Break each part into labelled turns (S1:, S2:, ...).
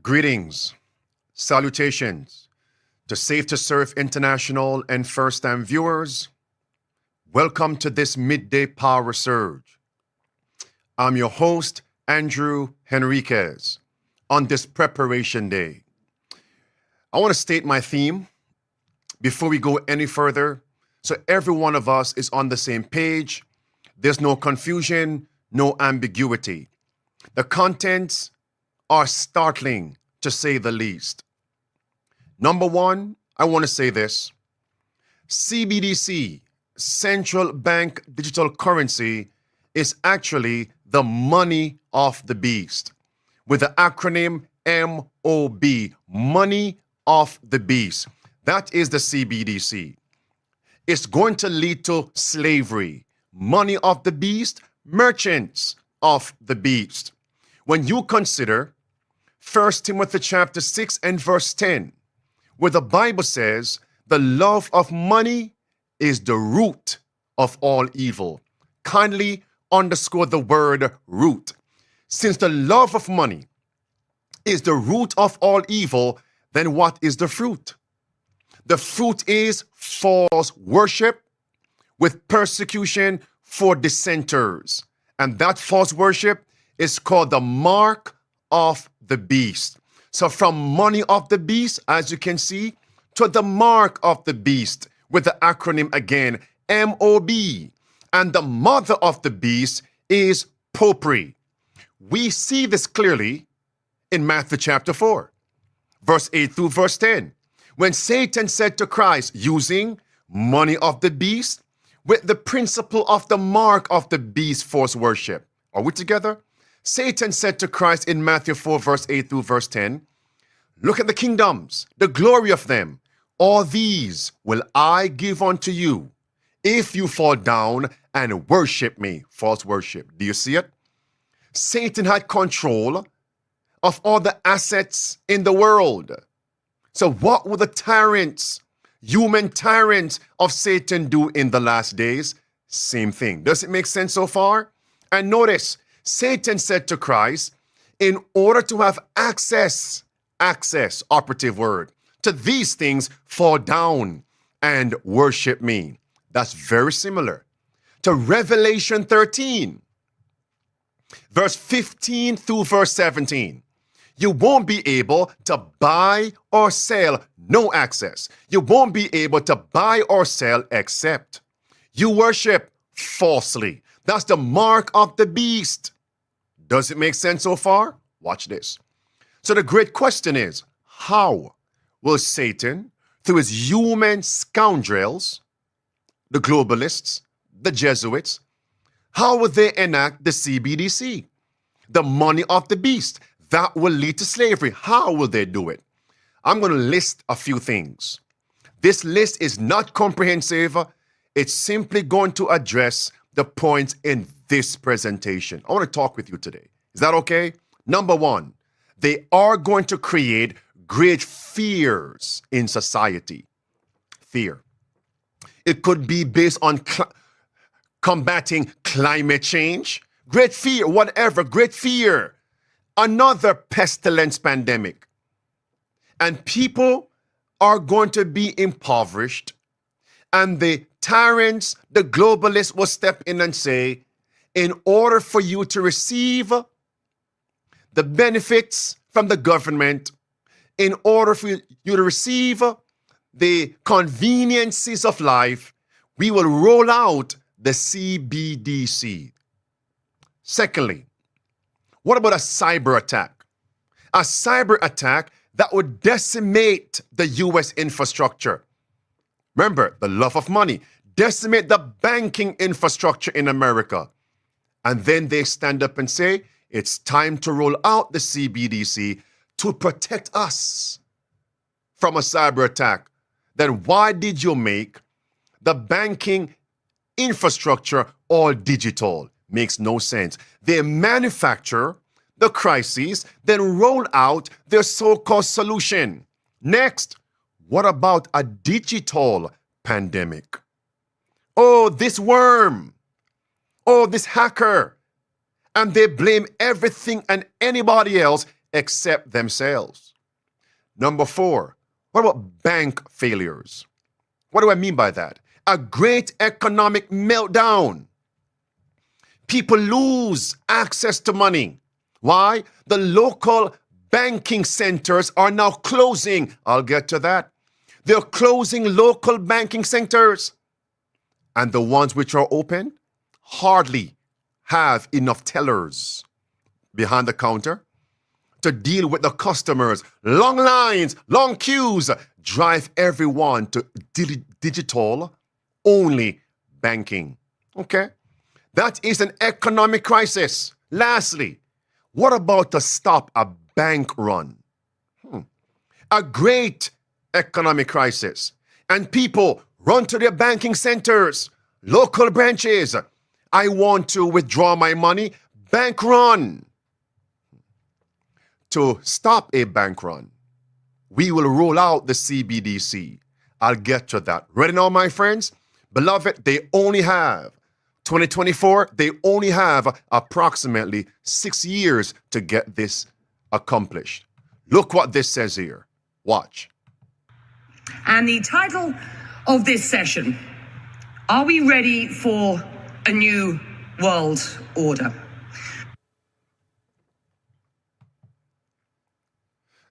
S1: Greetings, salutations to Safe to Surf International and first-time viewers. Welcome to this midday power surge. I'm your host, Andrew Henriquez, on this preparation day. I want to state my theme before we go any further, so every one of us is on the same page. There's no confusion, no ambiguity. The contents are startling, to say the least. Number one, I want to say this. CBDC, Central Bank Digital Currency, is actually the money of the beast, with the acronym MOB, Money of the Beast. That is the CBDC. It's going to lead to slavery, money of the beast, merchants of the beast. When you consider 1 Timothy chapter 6 and verse 10, where the Bible says, the love of money is the root of all evil. Kindly underscore the word root. Since the love of money is the root of all evil, then what is the fruit? The fruit is false worship with persecution for dissenters. And that false worship is called the mark of the beast. So from money of the beast, as you can see, to the mark of the beast, with the acronym again, MOB. And the mother of the beast is popery. We see this clearly in Matthew chapter 4, verse 8 through verse 10. When Satan said to Christ, using money of the beast with the principle of the mark of the beast false worship. Are we together? Satan said to Christ in Matthew 4, verse 8 through verse 10, look at the kingdoms, the glory of them. All these will I give unto you if you fall down and worship me. False worship. Do you see it? Satan had control of all the assets in the world. So what will the tyrants, human tyrants of Satan do in the last days? Same thing. Does it make sense so far? And notice, Satan said to Christ, in order to have access, operative word, to these things, fall down and worship me. That's very similar to Revelation 13, verse 15 through verse 17. You won't be able to buy or sell, no access. You won't be able to buy or sell except you worship falsely. That's the mark of the beast. Does it make sense so far? Watch this. So the great question is, how will Satan, through his human scoundrels, the globalists, the Jesuits, how will they enact the CBDC, the money of the beast? That will lead to slavery. How will they do it? I'm going to list a few things. This list is not comprehensive. It's simply going to address the points in this presentation. I want to talk with you today. Is that okay? Number one, they are going to create great fears in society. Fear. It could be based on combating climate change. Great fear, whatever, great fear. Another pestilence pandemic. And people are going to be impoverished. And the tyrants, the globalists will step in and say, in order for you to receive the benefits from the government, in order for you to receive the conveniences of life, we will roll out the CBDC. Secondly, what about a cyber attack? A cyber attack that would decimate the U.S. infrastructure. Remember, the love of money. Decimate the banking infrastructure in America. And then they stand up and say, it's time to roll out the CBDC to protect us from a cyber attack. Then why did you make the banking infrastructure all digital? Makes no sense. They manufacture the crises, then roll out their so-called solution. Next, what about a digital pandemic? Oh, this worm. Oh, this hacker. And they blame everything and anybody else except themselves. Number 4, what about bank failures? What do I mean by that? A great economic meltdown. People lose access to money. Why? The local banking centers are now closing. I'll get to that. They're closing local banking centers. And the ones which are open hardly have enough tellers behind the counter to deal with the customers. Long lines, long queues drive everyone to digital only banking. Okay? That is an economic crisis. Lastly, what about to stop a bank run? A great economic crisis. And people run to their banking centers, local branches. I want to withdraw my money. Bank run. To stop a bank run, we will roll out the CBDC. I'll get to that. Ready now, my friends? Beloved, they only have 2024, they only have approximately 6 years to get this accomplished. Look what this says here. Watch.
S2: And the title of this session, are we ready for a new world order?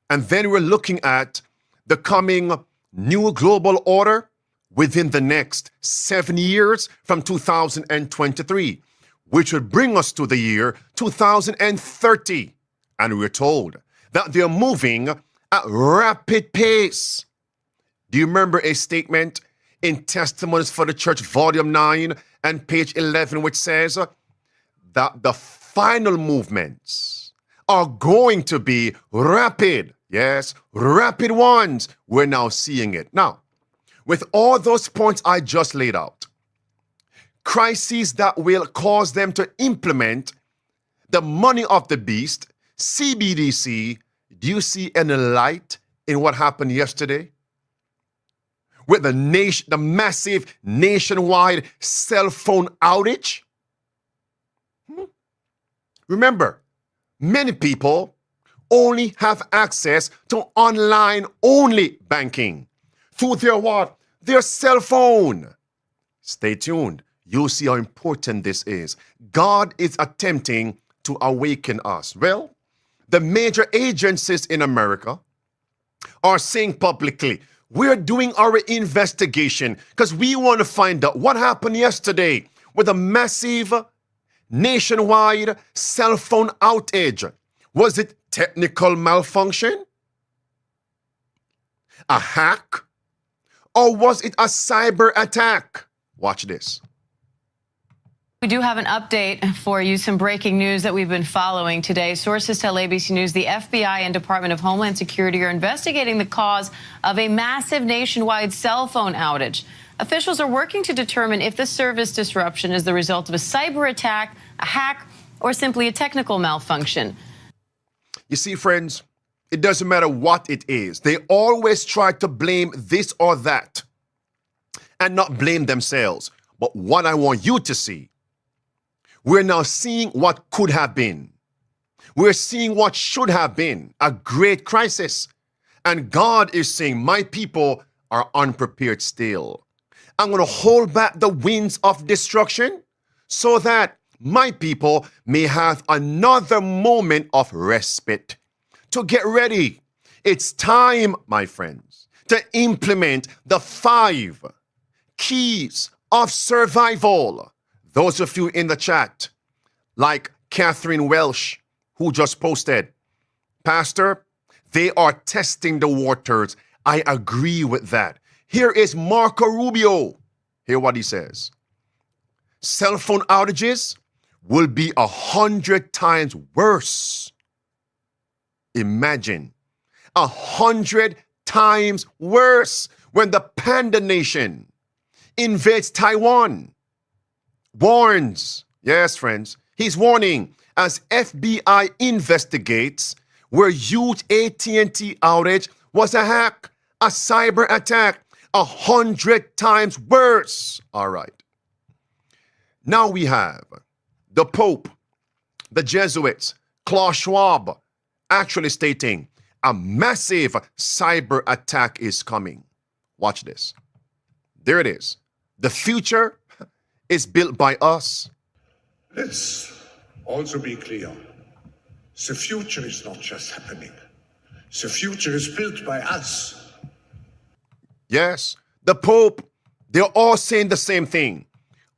S1: And then we're looking at the coming new global order within the next 7 years from 2023, which would bring us to the year 2030. And we're told that they're moving at rapid pace. Do you remember a statement in Testimonies for the Church, Volume 9 and page 11, which says that the final movements are going to be rapid? Yes, rapid ones. We're now seeing it. Now, with all those points I just laid out, crises that will cause them to implement the money of the beast, CBDC, do you see any light in what happened yesterday? With the massive nationwide cell phone outage? Remember, many people only have access to online-only banking through their what? Their cell phone. Stay tuned. You'll see how important this is. God is attempting to awaken us. Well, the major agencies in America are saying publicly, we're doing our investigation because we want to find out what happened yesterday with a massive nationwide cell phone outage. Was it technical malfunction? A hack? Or was it a cyber attack? Watch this.
S3: We do have an update for you, some breaking news that we've been following today. Sources tell ABC News the FBI and Department of Homeland Security are investigating the cause of a massive nationwide cell phone outage. Officials are working to determine if the service disruption is the result of a cyber attack, a hack, or simply a technical malfunction.
S1: You see, friends, it doesn't matter what it is. They always try to blame this or that and not blame themselves. But what I want you to see, we're now seeing what could have been. We're seeing what should have been a great crisis. And God is saying, my people are unprepared still. I'm going to hold back the winds of destruction so that my people may have another moment of respite to get ready. It's time, my friends, to implement the 5 keys of survival. Those of you in the chat, like Catherine Welsh, who just posted, Pastor, they are testing the waters. I agree with that. Here is Marco Rubio. Hear what he says. Cell phone outages will be 100 times worse. Imagine 100 times worse when the Panda Nation invades Taiwan. Warns, yes, friends, he's warning as FBI investigates where huge AT&T outage was a hack, a cyber attack, 100 times worse. All right. Now we have the Pope, the Jesuits, Klaus Schwab, actually stating a massive cyber attack is coming. Watch this. There it is. The future is built by us.
S4: Let's also be clear. The future is not just happening. The future is built by us.
S1: Yes, the Pope, they're all saying the same thing,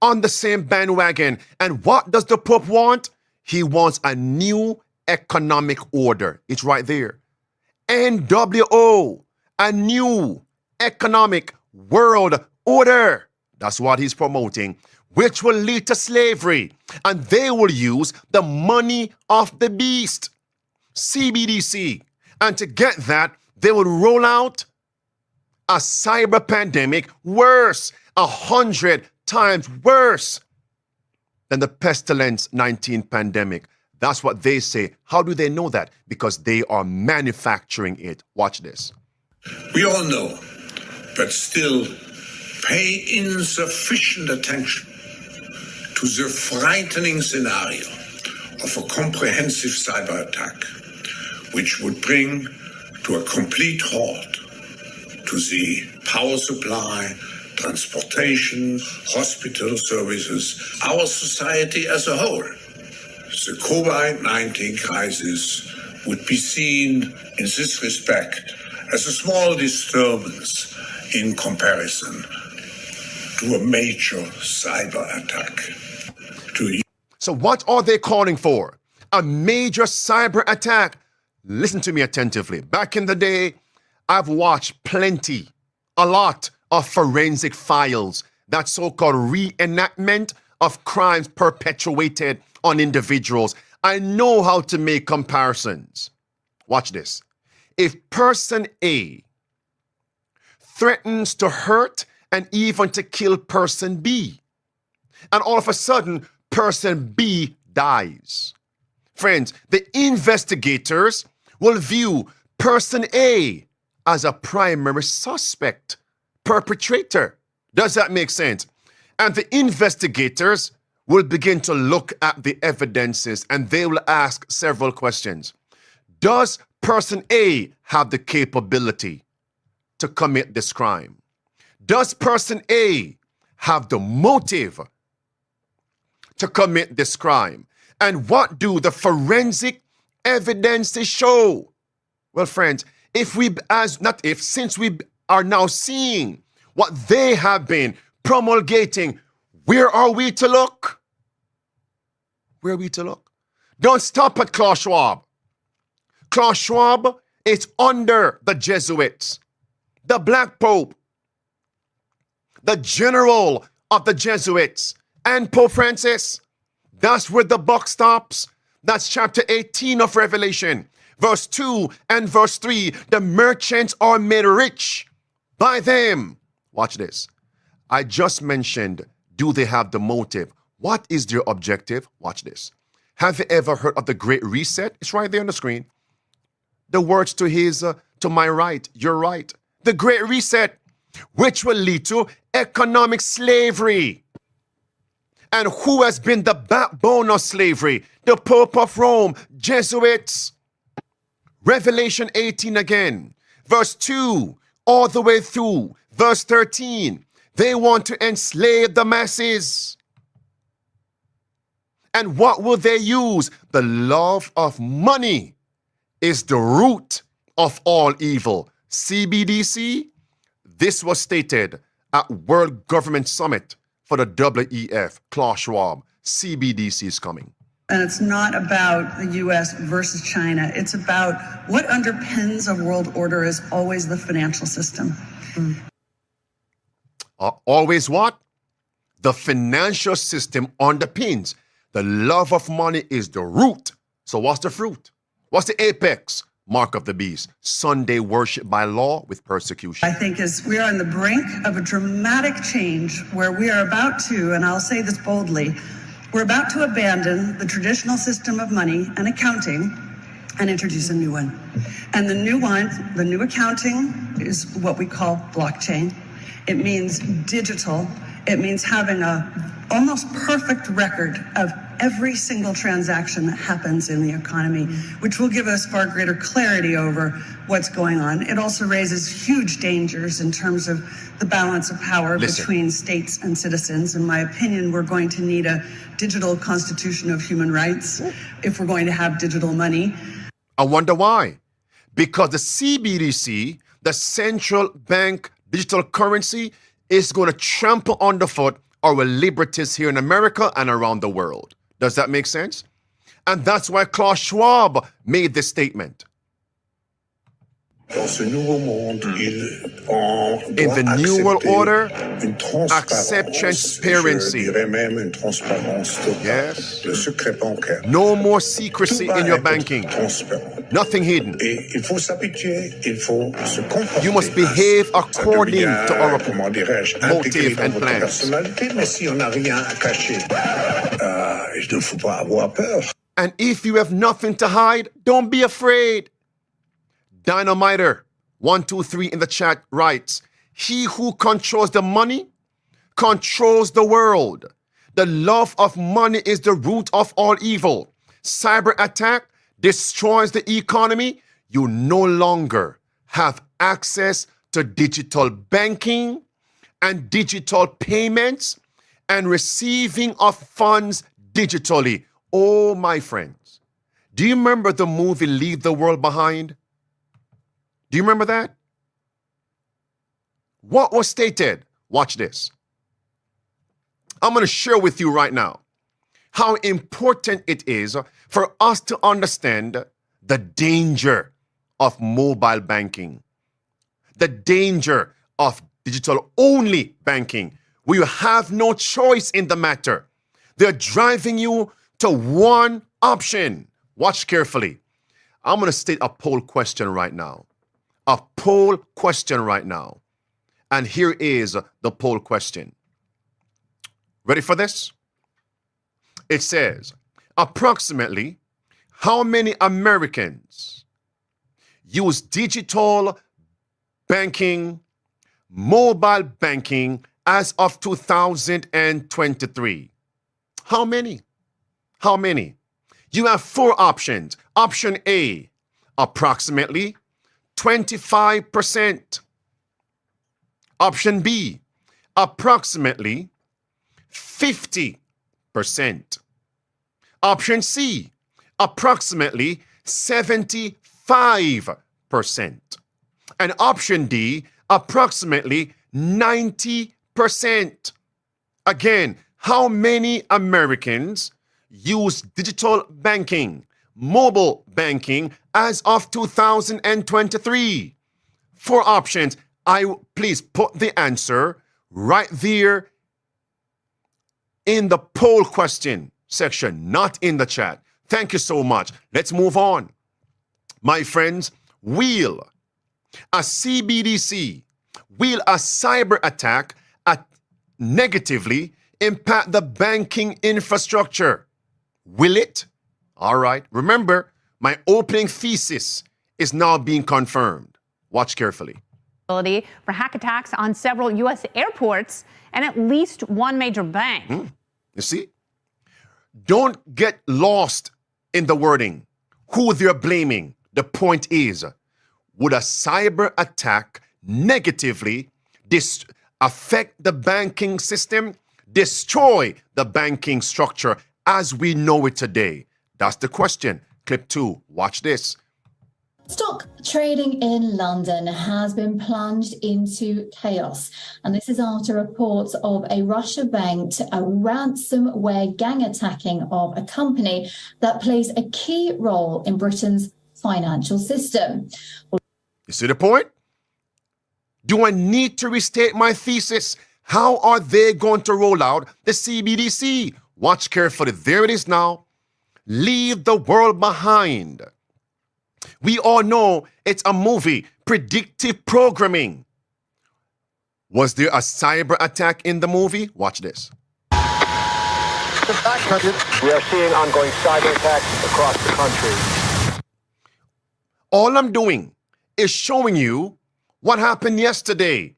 S1: on the same bandwagon. And what does the Pope want? He wants a new economic order. It's right there. NWO, a new economic world order. That's what he's promoting, which will lead to slavery. And they will use the money of the beast, CBDC. And to get that, they will roll out a cyber pandemic worse, 100 times worse than the pestilence 19 pandemic. That's what they say. How do they know that? Because they are manufacturing it. Watch this.
S4: We all know, but still pay insufficient attention to the frightening scenario of a comprehensive cyber attack, which would bring to a complete halt to the power supply, transportation, hospital services, our society as a whole. The COVID-19 crisis would be seen in this respect as a small disturbance in comparison to a major cyber attack.
S1: So what are they calling for? A major cyber attack? Listen to me attentively. Back in the day, I've watched a lot of forensic files, that so-called reenactment of crimes perpetuated on individuals. I know how to make comparisons. Watch this. If person A threatens to hurt and even to kill person B, and all of a sudden, person B dies. Friends, the investigators will view person A as a primary suspect, perpetrator. Does that make sense? And the investigators will begin to look at the evidences and they will ask several questions. Does person A have the capability to commit this crime? Does person A have the motive to commit this crime? And what do the forensic evidences show? Well, friends, since we are now seeing what they have been promulgating, where are we to look? Where are we to look? Don't stop at Klaus Schwab. Klaus Schwab is under the Jesuits, the Black Pope, the General of the Jesuits, and Pope Francis. That's where the buck stops. That's chapter 18 of Revelation. Verse 2 and verse 3, the merchants are made rich by them. Watch this. I just mentioned, do they have the motive? What is their objective? Watch this. Have you ever heard of the Great Reset? It's right there on the screen. The words to my right, your right. The Great Reset, which will lead to economic slavery. And who has been the backbone of slavery? The Pope of Rome, Jesuits. Revelation 18 again, verse 2, all the way through verse 13. They want to enslave the masses. And what will they use? The love of money is the root of all evil. CBDC, this was stated at World Government Summit for the WEF, Klaus Schwab. CBDC is coming.
S5: And it's not about the U.S. versus China. It's about what underpins a world order is always the financial system.
S1: Always what? The financial system underpins. The love of money is the root. So what's the fruit? What's the apex? Mark of the beast. Sunday worship by law with persecution.
S5: I think as we are on the brink of a dramatic change where we are about to, and I'll say this boldly, we're about to abandon the traditional system of money and accounting and introduce a new one. And the new accounting is what we call blockchain. It means digital. It means having a almost perfect record of every single transaction that happens in the economy, which will give us far greater clarity over what's going on. It also raises huge dangers in terms of the balance of power between states and citizens. In my opinion, we're going to need a digital constitution of human rights if we're going to have digital money.
S1: I wonder why. Because the CBDC, the central bank digital currency, is going to trample underfoot our liberties here in America and around the world. Does that make sense? And that's why Klaus Schwab made this statement.
S4: Dans ce nouveau monde,
S1: In the New World Order, accept transparency.
S4: Je dirais même une transparence totale.
S1: Yes.
S4: Le secret bancaire.
S1: No more secrecy
S4: Tout va
S1: in your
S4: être
S1: banking.
S4: transparent.
S1: Nothing hidden.
S4: Et il faut s'habituer, il faut se comporter.
S1: You must behave according to our
S4: comment dirais-je,
S1: motive
S4: intégré dans
S1: and
S4: votre
S1: plans.
S4: personnalité, mais si on n'a rien à cacher, il ne faut pas avoir peur.
S1: And if you have nothing to hide, don't be afraid. Dynamiter 123 in the chat writes, he who controls the money controls the world. The love of money is the root of all evil. Cyberattack destroys the economy. You no longer have access to digital banking and digital payments and receiving of funds digitally. Oh, my friends, do you remember the movie Leave the World Behind? Do you remember that? What was stated? Watch this. I'm going to share with you right now how important it is for us to understand the danger of mobile banking, the danger of digital-only banking, where you have no choice in the matter. They're driving you to one option. Watch carefully. I'm going to state a poll question right now. A poll question right now. And here is the poll question. Ready for this? It says, approximately how many Americans use digital banking, mobile banking as of 2023? How many? How many? You have four options. Option A, approximately 25%. Option B, approximately 50%. Option C, approximately 75%. And option D, approximately 90%. Again, how many Americans use digital banking, mobile banking as of 2023? Four options. Please put the answer right there in the poll question section, not in the chat. Thank you so much. Let's move on. My friends, will a CBDC, will a cyber attack negatively impact the banking infrastructure? Will it? All right. Remember, my opening thesis is now being confirmed. Watch carefully.
S6: For hack attacks on several U.S. airports and at least one major bank.
S1: You see? Don't get lost in the wording. Who they're blaming. The point is, would a cyber attack negatively affect the banking system, destroy the banking structure as we know it today? That's the question. Clip 2. Watch this.
S7: Stock trading in London has been plunged into chaos, and this is after reports of a Russia-backed ransomware gang attacking of a company that plays a key role in Britain's financial system.
S1: You see the point? Do I need to restate my thesis? How are they going to roll out the CBDC? Watch carefully. There it is now. Leave the world behind. We all know it's a movie, predictive programming. Was there a cyber attack in the movie? Watch this.
S8: We are seeing ongoing cyber attacks across the country.
S1: All I'm doing is showing you what happened yesterday,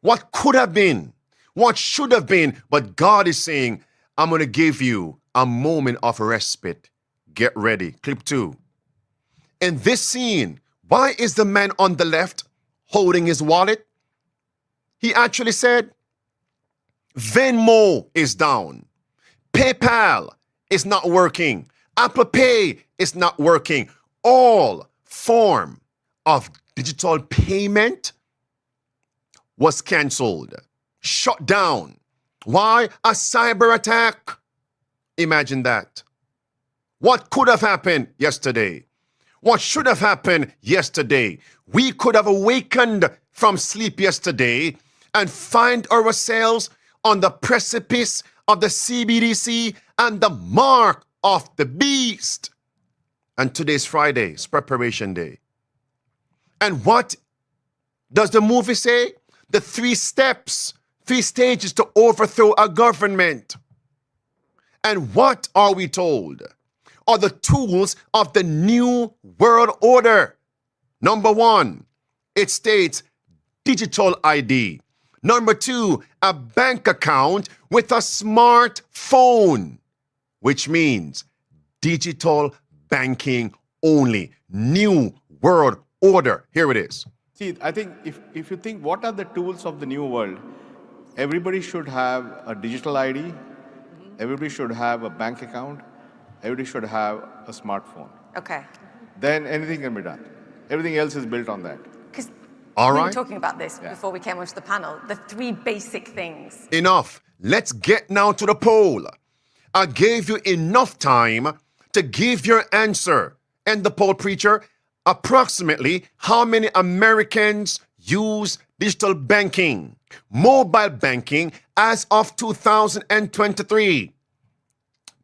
S1: what could have been, what should have been, but God is saying, I'm going to give you a moment of respite. Get ready. Clip 2. In this scene, why is the man on the left holding his wallet? He actually said, Venmo is down. PayPal is not working. Apple Pay is not working. All form of digital payment was canceled, shut down. Why? A cyber attack. Imagine that. What could have happened yesterday? What should have happened yesterday? We could have awakened from sleep yesterday and find ourselves on the precipice of the CBDC and the mark of the beast. And today's Friday, it's preparation day. And what does the movie say? The 3 steps, 3 stages to overthrow a government. And what are we told are the tools of the new world order? Number 1, it states digital ID. Number 2, a bank account with a smartphone, which means digital banking only. New world order. Here it is.
S9: See, I think if you think what are the tools of the new world, everybody should have a digital ID, everybody should have a bank account, everybody should have a smartphone.
S10: Okay.
S9: Then anything can be done. Everything else is built on that.
S10: Because
S1: All
S10: we
S1: right.
S10: were talking about this before we came onto the panel, the 3 basic things.
S1: Enough. Let's get now to the poll. I gave you enough time to give your answer. And the poll, preacher, approximately how many Americans use digital banking, mobile banking as of 2023?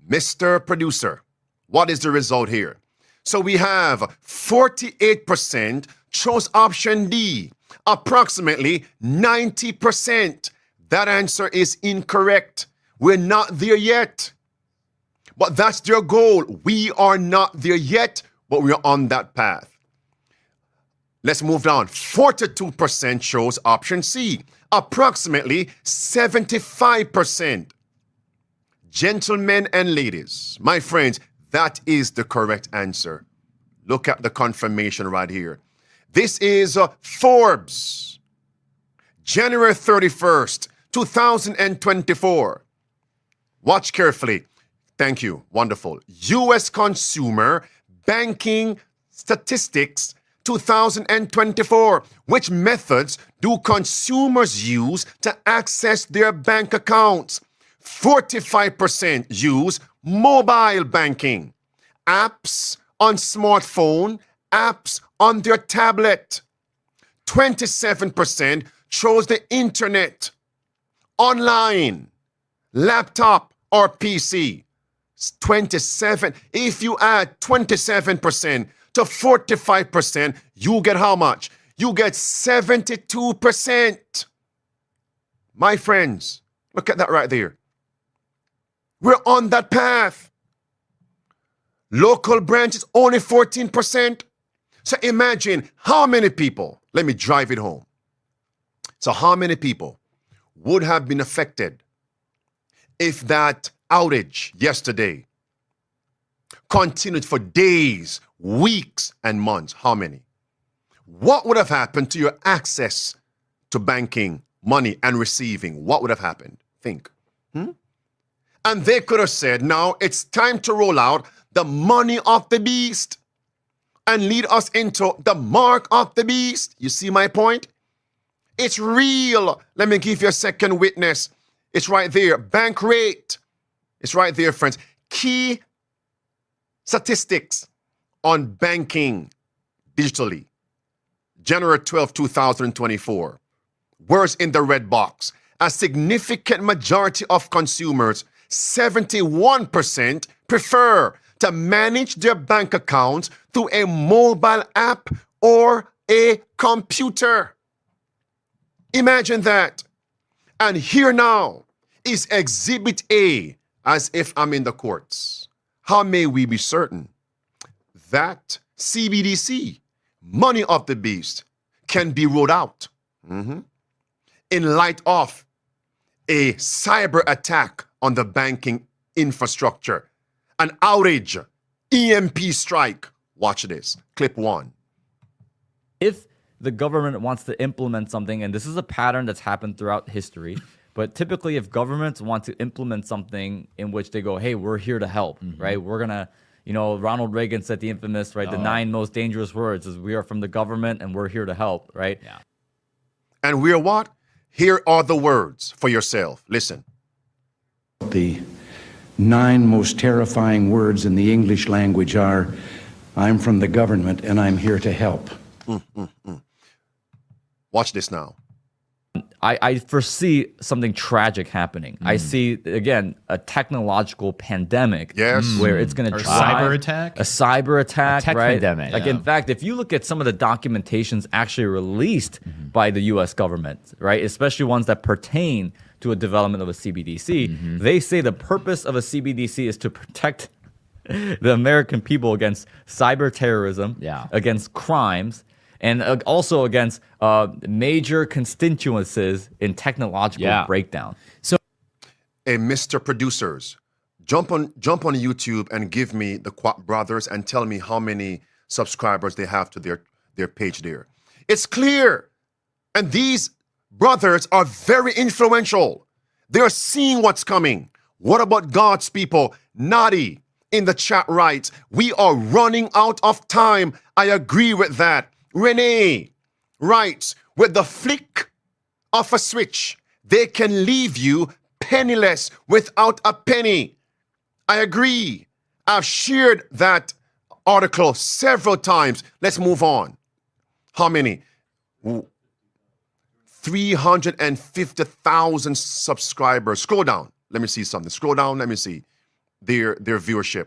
S1: Mr. Producer, what is the result here? So we have 48% chose option D, approximately 90%. That answer is incorrect. We're not there yet. But that's their goal. We are not there yet, but we're on that path. Let's move down. 42% chose option C, approximately 75%. Gentlemen and ladies, my friends, that is the correct answer. Look at the confirmation right here. This is Forbes, January 31st, 2024. Watch carefully. Thank you. Wonderful. U.S. Consumer Banking Statistics 2024. Which methods do consumers use to access their bank accounts? 45% use mobile banking, apps on smartphone, apps on their tablet. 27% chose the internet, online, laptop, or PC. 27. If you add 27% to 45%, you get how much? You get 72%. My friends, look at that right there. We're on that path. Local branches only 14%. So imagine how many people, let me drive it home. So how many people would have been affected if that outage yesterday continued for days, weeks, and months? How many? What would have happened to your access to banking, money, and receiving? What would have happened? Think. And they could have said, now it's time to roll out the money of the beast and lead us into the mark of the beast. You see my point? It's real. Let me give you a second witness. It's right there. Bank rate. It's right there, friends. Key statistics on banking digitally. January 12, 2024. Words in the red box. A significant majority of consumers, 71%, prefer to manage their bank accounts through a mobile app or a computer. Imagine that. And here now is Exhibit A, as if I'm in the courts. How may we be certain that CBDC, money of the beast, can be rolled out in light of a cyber attack on the banking infrastructure. An outage, EMP strike. Watch this. Clip 1.
S11: If the government wants to implement something, and this is a pattern that's happened throughout history, but typically if governments want to implement something in which they go, hey, we're here to help, right? We're going to, Ronald Reagan said the infamous, right? The 9 most dangerous words is we are from the government and we're here to help, right?
S1: Yeah. And we're what? Here are the words for yourself. Listen.
S12: The 9 most terrifying words in the English language are, I'm from the government and I'm here to help.
S1: Watch this now.
S11: I foresee something tragic happening. I see, again, a technological pandemic.
S1: Yes.
S11: Where it's going to
S13: cyber attack?
S11: A cyber attack,
S13: a tech
S11: right?
S13: pandemic.
S11: Like, in fact, if you look at some of the documentations actually released by the U.S. government, right, especially ones that pertain to a development of a CBDC, they say the purpose of a CBDC is to protect the American people against cyber terrorism, against crimes, and also against major constituencies in technological breakdown. So,
S1: hey, Mr. Producers, jump on YouTube and give me the Kwak Brothers and tell me how many subscribers they have to their page there. It's clear. And these brothers are very influential. They're seeing what's coming. What about God's people? Nadi in the chat writes, we are running out of time. I agree with that. Renee writes, with the flick of a switch, they can leave you penniless without a penny. I agree. I've shared that article several times. Let's move on. How many? 350,000 subscribers. Scroll down. Let me see something. Scroll down. Let me see their viewership.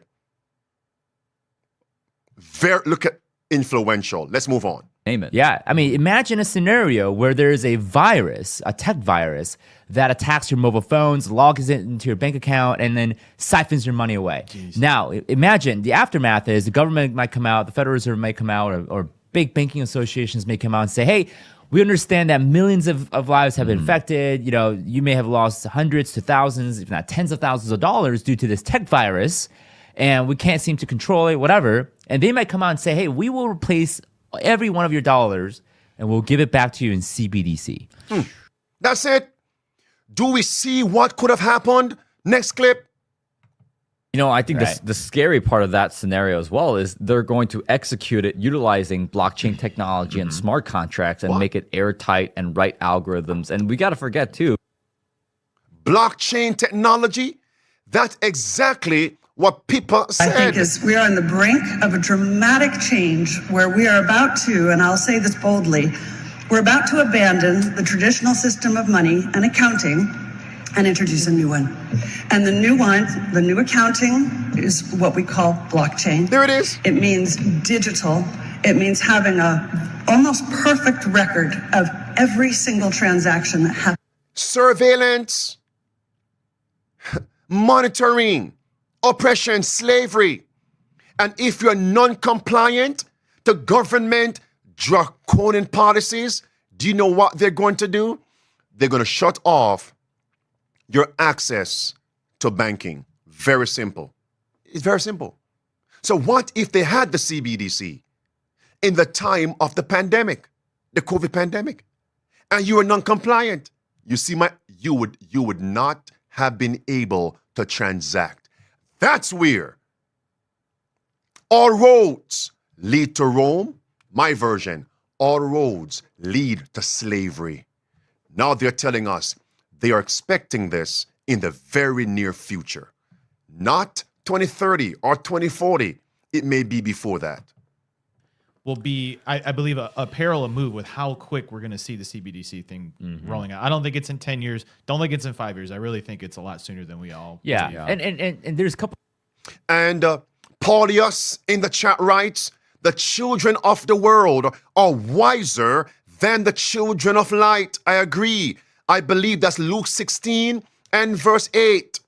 S1: Look at influential. Let's move on.
S11: Name it.
S13: Yeah, I mean, imagine a scenario where there is a virus, a tech virus, that attacks your mobile phones, logs into your bank account, and then siphons your money away. Jeez. Now, imagine the aftermath is the government might come out, the Federal Reserve might come out, or big banking associations may come out and say, hey, we understand that millions of lives have been affected. You may have lost hundreds to thousands, if not tens of thousands of dollars due to this tech virus, and we can't seem to control it, whatever. And they might come out and say, hey, we will replace every one of your dollars and we'll give it back to you in CBDC.
S1: That's it. Do we see what could have happened? Next clip.
S11: I think the scary part of that scenario as well is they're going to execute it utilizing blockchain technology and smart contracts and make it airtight and write algorithms. And we got to forget too.
S1: Blockchain technology? That's exactly what people said.
S5: I think we are on the brink of a dramatic change where we are about to, and I'll say this boldly, we're about to abandon the traditional system of money and accounting and introduce a new one. And the new one, the new accounting, is what we call blockchain.
S1: There it is.
S5: It means digital. It means having a almost perfect record of every single transaction that happens.
S1: Surveillance, monitoring, oppression, slavery. And if you're non-compliant to government draconian policies, do you know what they're going to do? They're going to shut off your access to banking. Very simple. It's very simple. So what if they had the CBDC in the time of the pandemic, the COVID pandemic, and you were non-compliant? You see, you would not have been able to transact. That's where all roads lead to Rome. My version, all roads lead to slavery. Now they're telling us they are expecting this in the very near future. Not 2030 or 2040. It may be before that.
S14: Will be, I believe, a parallel move with how quick we're going to see the CBDC thing rolling out. I don't think it's in 10 years. Don't think it's in 5 years. I really think it's a lot sooner than we all.
S13: Yeah. And there's a couple.
S1: And Paulius in the chat writes, the children of the world are wiser than the children of light. I agree. I believe that's Luke 16 and verse 8.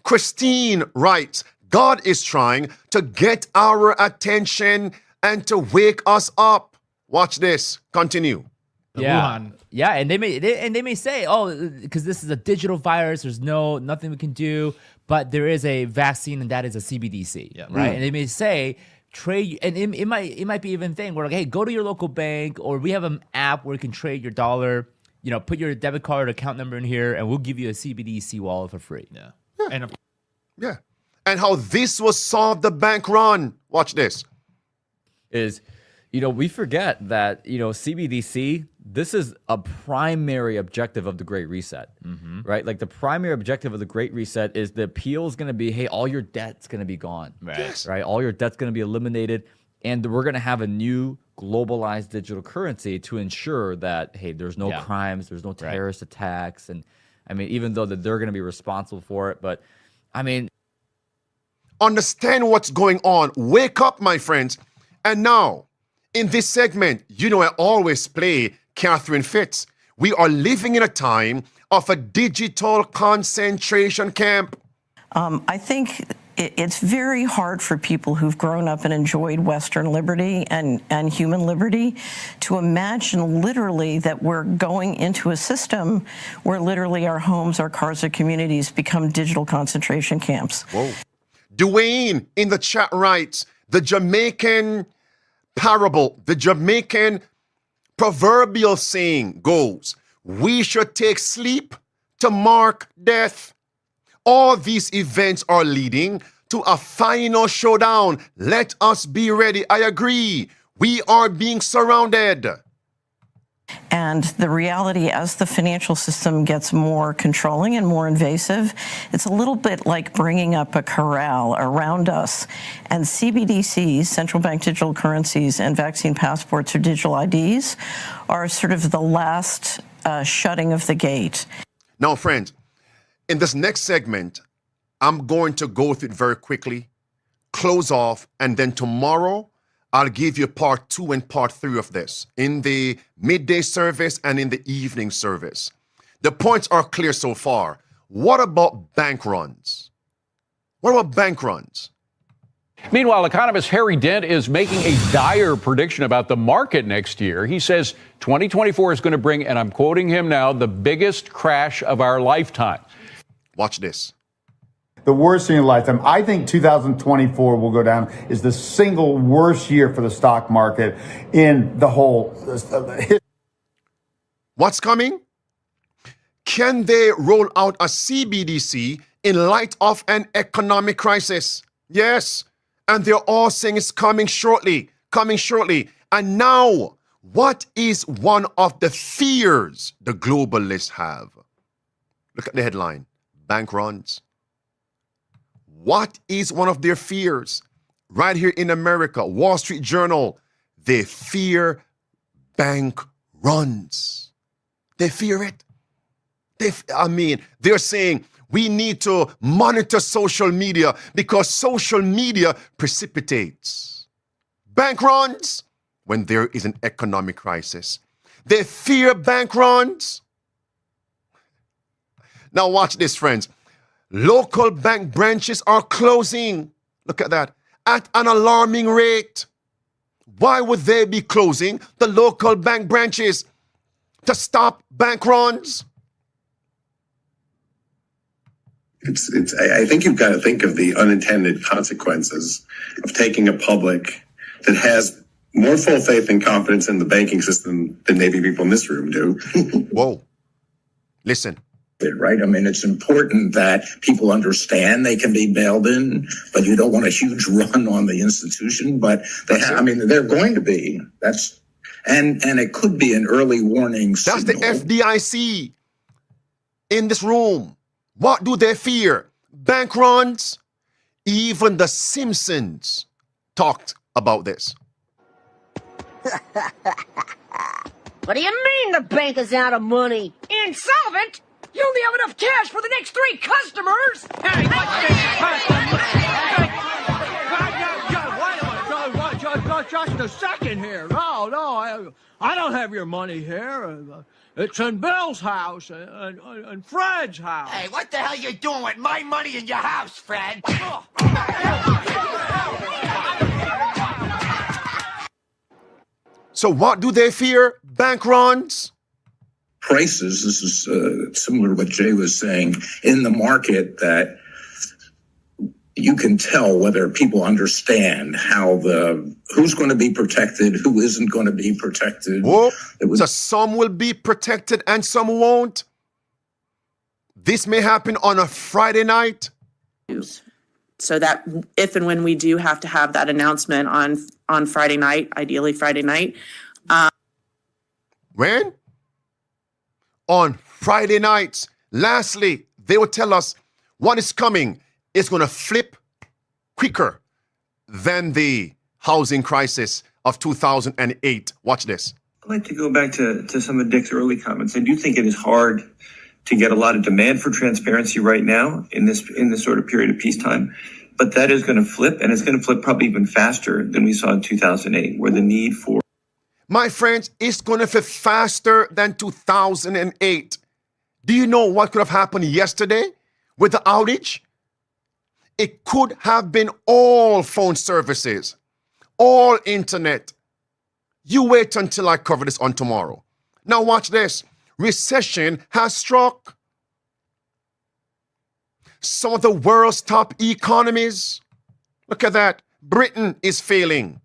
S1: Christine writes, God is trying to get our attention and to wake us up. Watch this. Continue.
S14: Wuhan.
S13: Yeah, and they may say, oh, because this is a digital virus, there's nothing we can do. but there is a vaccine, and that is a CBDC, right? And they may say trade, and it might be even thing where like, hey, go to your local bank, or we have an app where you can trade your dollar. You know, put your debit card account number in here, and we'll give you a CBDC wallet for free.
S1: Yeah. And how this will solve the bank run. Watch this.
S11: Is, we forget that, CBDC, this is a primary objective of the Great Reset, right? Like the primary objective of the Great Reset is the appeal is going to be, hey, all your debt's going to be gone, right? All your debt's going to be eliminated. And we're going to have a new globalized digital currency to ensure that, hey, there's no crimes, there's no terrorist attacks. And I mean, even though that they're going to be responsible for it, but I mean,
S1: understand what's going on. Wake up, my friends. And now, in this segment, I always play Catherine Fitz. We are living in a time of a digital concentration camp.
S15: I think it's very hard for people who've grown up and enjoyed Western liberty and human liberty to imagine literally that we're going into a system where literally our homes, our cars, our communities become digital concentration camps.
S1: Whoa. Dwayne in the chat writes, the Jamaican parable, the Jamaican proverbial saying goes, we should take sleep to mark death. All these events are leading to a final showdown. Let us be ready. I agree. We are being surrounded.
S15: And the reality, as the financial system gets more controlling and more invasive, it's a little bit like bringing up a corral around us. And CBDCs, central bank digital currencies, and vaccine passports or digital IDs are sort of the last shutting of the gate.
S1: Now, friends, in this next segment, I'm going to go through it very quickly, close off, and then tomorrow, I'll give you part 2 and part 3 of this in the midday service and in the evening service. The points are clear so far. What about bank runs? What about bank runs?
S16: Meanwhile, economist Harry Dent is making a dire prediction about the market next year. He says 2024 is going to bring, and I'm quoting him now, the biggest crash of our lifetime.
S1: Watch this.
S17: The worst in your lifetime. I think 2024 will go down is the single worst year for the stock market in the whole history.
S1: What's coming? Can they roll out a CBDC in light of an economic crisis? Yes. And they're all saying it's coming shortly, coming shortly. And now, what is one of the fears the globalists have? Look at the headline, bank runs. What is one of their fears? Right here in America, Wall Street Journal, they fear bank runs. They fear it. They're saying we need to monitor social media because social media precipitates bank runs when there is an economic crisis. They fear bank runs. Now watch this, friends. Local bank branches are closing. Look at that. At an alarming rate. Why would they be closing the local bank branches? To stop bank runs?
S18: I think you've got to think of the unintended consequences of taking a public that has more full faith and confidence in the banking system than maybe people in this room do.
S1: Whoa. Listen.
S19: Right? I mean, it's important that people understand they can be bailed in, but you don't want a huge run on the institution. But they're going to be. And it could be an early warning signal.
S1: That's the FDIC in this room. What do they fear? Bank runs? Even the Simpsons talked about this.
S20: What do you mean the bank is out of money? Insolvent? You only have enough cash for the next 3 customers! Hey,
S21: just a second here. No, I don't have your money here. It's in Bill's house and Fred's house.
S20: Hey, what the hell you doing with my money in your house, Fred?
S1: So what do they fear? Bank runs?
S19: Prices, this is similar to what Jay was saying, in the market that you can tell whether people understand who's going to be protected, who isn't going to be protected.
S1: Whoa. So some will be protected and some won't. This may happen on a Friday night.
S2: So that if and when we do have to have that announcement on Friday night, ideally Friday night.
S1: When? On Friday nights. Lastly, they will tell us what is coming is going to flip quicker than the housing crisis of 2008. Watch this.
S22: I'd like to go back to some of Dick's early comments. I do think it is hard to get a lot of demand for transparency right now in this sort of period of peacetime. But that is going to flip, and it's going to flip probably even faster than we saw in 2008, where the need for...
S1: My friends, it's going to flip faster than 2008. Do you know what could have happened yesterday with the outage? It could have been all phone services, all internet. You wait until I cover this on tomorrow. Now watch this. Recession has struck. Some of the world's top economies. Look at that. Britain is failing.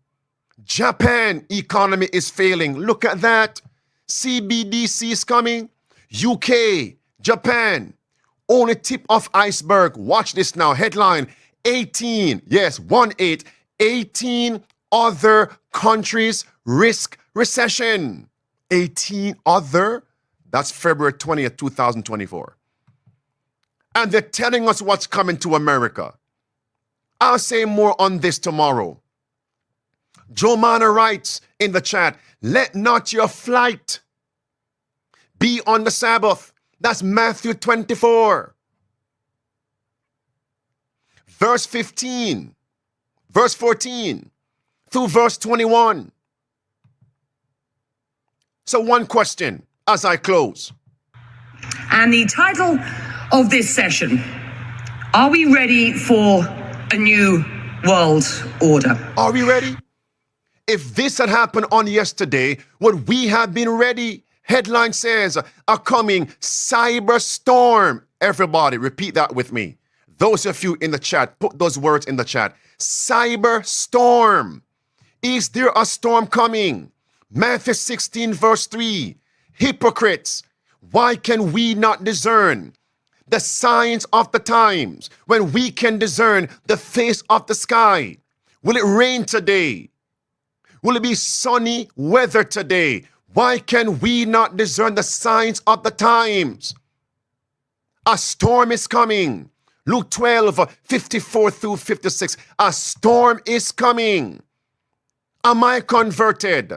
S1: Japan economy is failing. Look at that. CBDC is coming. UK, Japan. Only tip of iceberg. Watch this now. Headline 18. Yes, 1-8. 18 other countries risk recession. 18 other. That's February 20th, 2024. And they're telling us what's coming to America. I'll say more on this tomorrow. Jomana writes in the chat, let not your flight be on the Sabbath. That's Matthew 24. Verse 15, verse 14, through verse 21. So one question as I close.
S23: And the title of this session, are we ready for a new world order?
S1: Are we ready? If this had happened on yesterday, would we have been ready? Headline says, a coming cyber storm. Everybody, repeat that with me. Those of you in the chat, put those words in the chat. Cyber storm. Is there a storm coming? Matthew 16, verse 3. Hypocrites, why can we not discern the signs of the times when we can discern the face of the sky? Will it rain today? Will it be sunny weather today? Why can we not discern the signs of the times? A storm is coming. Luke 12, 54 through 56. A storm is coming. Am I converted?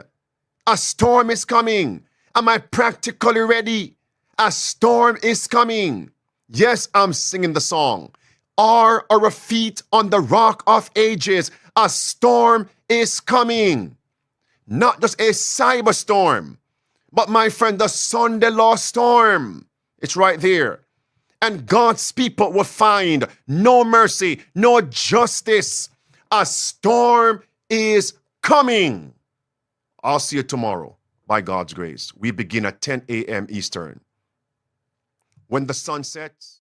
S1: A storm is coming. Am I practically ready? A storm is coming. Yes, I'm singing the song. Are our feet on the rock of ages? A storm is coming. Not just a cyber storm, but my friend, the Sunday law storm. It's right there. And God's people will find no mercy, no justice. A storm is coming. I'll see you tomorrow by God's grace. We begin at 10 a.m. Eastern. When the sun sets.